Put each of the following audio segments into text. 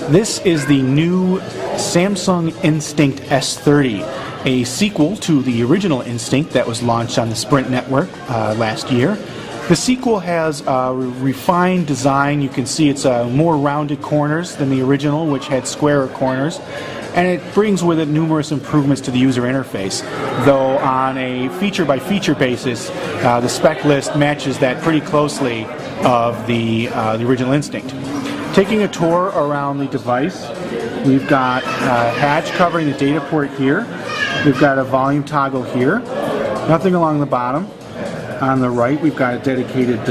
This is the new Samsung Instinct S30, a sequel to the original Instinct that was launched on the Sprint network last year. The sequel has a refined design. You can see it's more rounded corners than the original, which had squarer corners. And it brings with it numerous improvements to the user interface, though on a feature-by-feature basis, the spec list matches that pretty closely of the original Instinct. Taking a tour around the device, we've got a hatch covering the data port here. We've got a volume toggle here. Nothing along the bottom. On the right, we've got a dedicated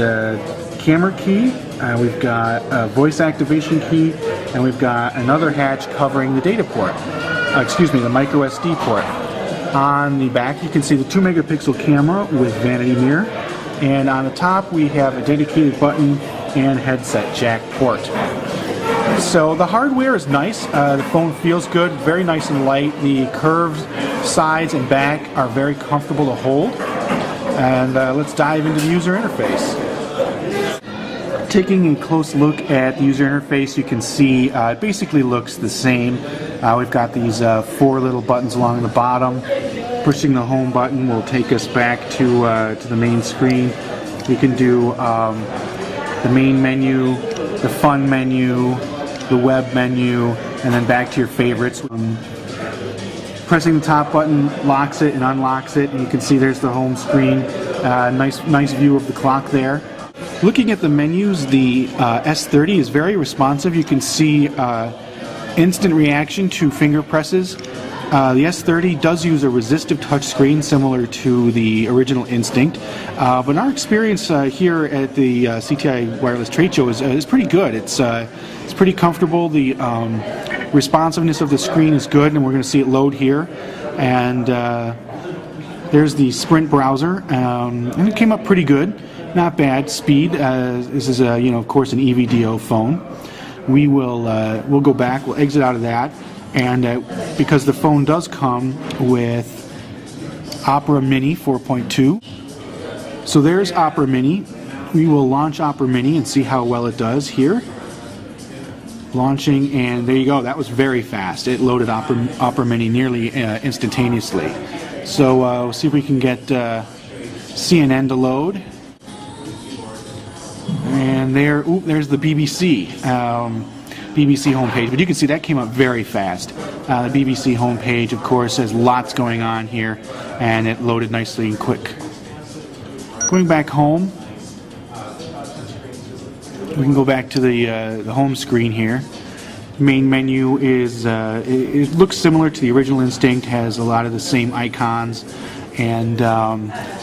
camera key. We've got a voice activation key, and we've got another hatch covering the data port. The micro SD port. On the back, you can see the 2-megapixel camera with vanity mirror, and on the top, we have a dedicated button and headset jack port. So the hardware is nice. The phone feels good, very nice and light. The curved sides and back are very comfortable to hold. And let's dive into the user interface. Taking a close look at the user interface, you can see it basically looks the same. We've got these 4 little buttons along the bottom. Pushing the home button will take us back to the main screen. We can do the main menu, the fun menu, the web menu, and then back to your favorites. Pressing the top button locks it and unlocks it, and you can see there's the home screen. Nice view of the clock there. Looking at the menus, the S30 is very responsive. You can see instant reaction to finger presses. The S30 does use a resistive touch screen similar to the original Instinct, but our experience here at the CTI Wireless Trade Show is pretty good. It's pretty comfortable. The responsiveness of the screen is good, and we're going to see it load here. And there's the Sprint browser, and it came up pretty good. Not bad speed. This is of course an EVDO phone. We'll go back. We'll exit out of that. And because the phone does come with Opera Mini 4.2. So there's Opera Mini. We will launch Opera Mini and see how well it does here. Launching, and there you go. That was very fast. It loaded Opera Mini nearly instantaneously. So we'll see if we can get CNN to load. And there's the BBC. BBC homepage, but you can see that came up very fast. The BBC homepage, of course, has lots going on here, and it loaded nicely and quick. Going back home, we can go back to the home screen here. Main menu is it looks similar to the original Instinct, has a lot of the same icons, and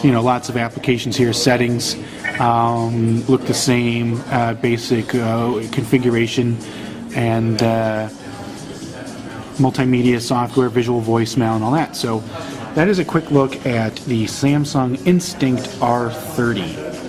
lots of applications here. Settings look the same, basic configuration, and multimedia software, visual voicemail, and all that. So that is a quick look at the Samsung Instinct R30.